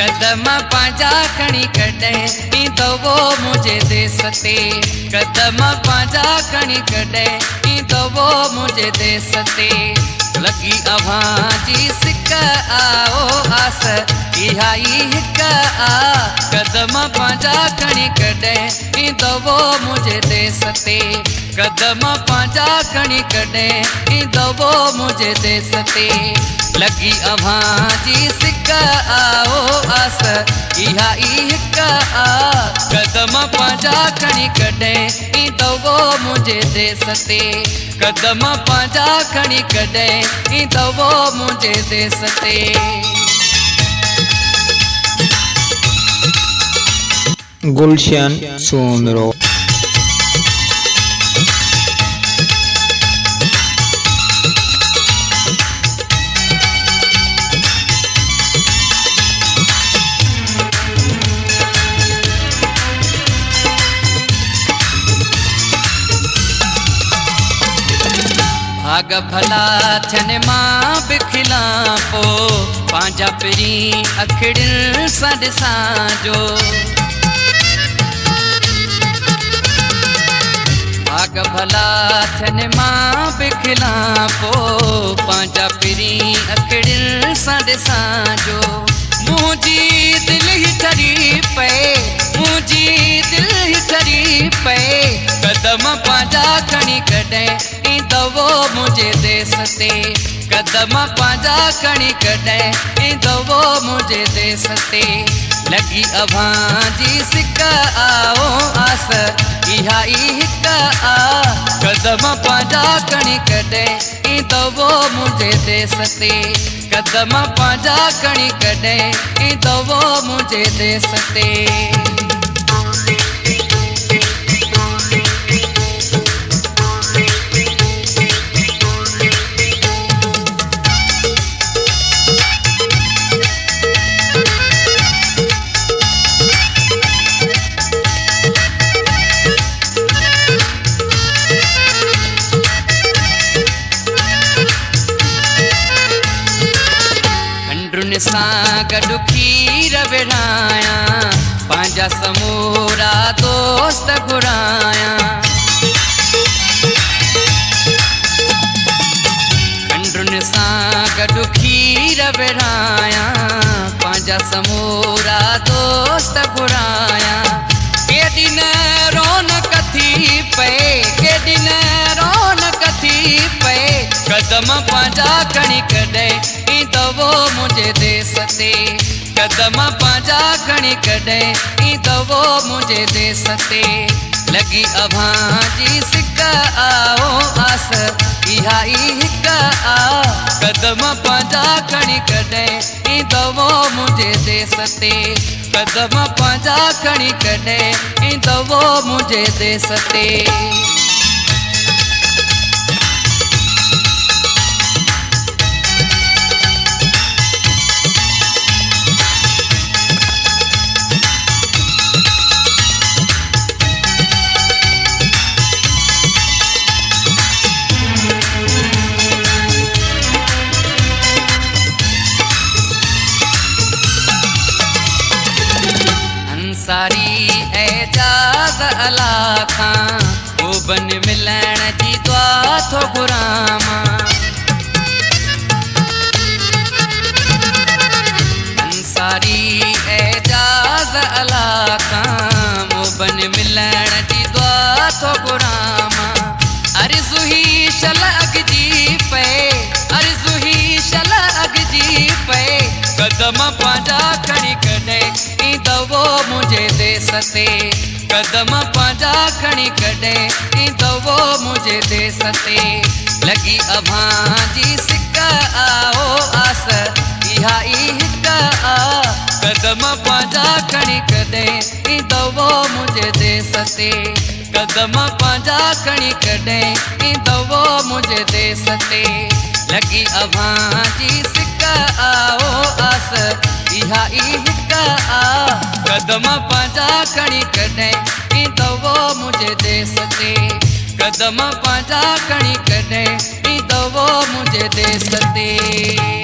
कदम पांजा खणी कॾहिं ईंदो वो मुझे देश ते। कदम पांजा खणी कॾहिं ईंदो वो मुझे देश ते। लगी अव्हां जी सिक आओ आस इहा ई हिक आ। कदम पांजा खणी कॾहिं ईंदो वो मुझे देश ते। कदम पांजा खणी कॾहिं ईंदो वो मुझे देश ते। लगी अव्हां जी सिक आओ आस इहा ई हिक आ। कदम पांजा खणी कॾहिं ईंदो वो मुझे देश ते। कदम पांजा खणी कॾहिं ईंदो वो मुझे देश ते। गुलशन सोमरो। भाग भला थियनि मां बि खिलां पो पंहिंजा पहिरीं अखिड़ियुनि सां ॾिसां जो। भाग भला थियनि मां बि खिलां पो पंहिंजा पहिरीं अखिड़ियुनि सां ॾिसां जो। मुंहिंजी दिलि ई ठरी पए, मुंहिंजी दिलि ई ठरी पए। कदम पांजा खणी कॾहिं ईंदो वो मुझे देश ते। कदम पांजा खणी कॾहिं ईंदो वो मुझे देश ते। लगी अव्हां जी सिक आओ आस इहा ई हिक आ। कदम पांजा खणी कॾहिं ईंदो वो मुझे देश ते। कदम पांजा खणी कॾहिं ईंदो वो मुझे देश ते। सां गॾु खीर विरहायां पंहिंजा समूरा दोस्त घुरायां। खंडुनि सां गॾु खीर विरहायां पंहिंजा समूरा दोस्त घुरायां। केॾी न रौनक थी पए, केॾी न रौनक थी पए। कदम पांजा खणी कॾहिं ईंदो वो मुझे देश ते। कदम पांजा खणी कॾहिं ईंदो वो मुझे देश ते। लगी अव्हां जी सिक आओ आस इहा ई हिक आ। कदम पांजा खणी कॾहिं ईंदो वो मुझे देश ते। कदम पांजा खणी कॾहिं ईंदो वो मुझे देश ते। सारी एजाज़ अला खां बन मिलण जी दुआ थो घुरां मां। अंसारी एजाज़ अला खां बन मिलण जी दुआ थो घुरां मां। अर्ज़ु ही शल अॻिजी पए, अर्ज़ु ही शल अॻिजी पए। कदम पांजा खणी कॾहिं ईंदो वो मुझे देश ते। कदम पांजा खणी कॾहिं ईंदो वो मुझे देश ते। लगी अव्हां जी सिक आओ आस इहा ई हिक आ। कदम पांजा खणी कॾहिं ईंदो वो मुझे देश ते। कदम पांजा खणी कॾहिं ईंदो वो मुझे देश ते। लगी अव्हां जी सिक आओ आस इहा ई हिक आ। कदम पांजा खणी कॾहिं ईंदो वो मुझे देश ते। कदम पांजा खणी कॾहिं ईंदो वो मुझे देश ते।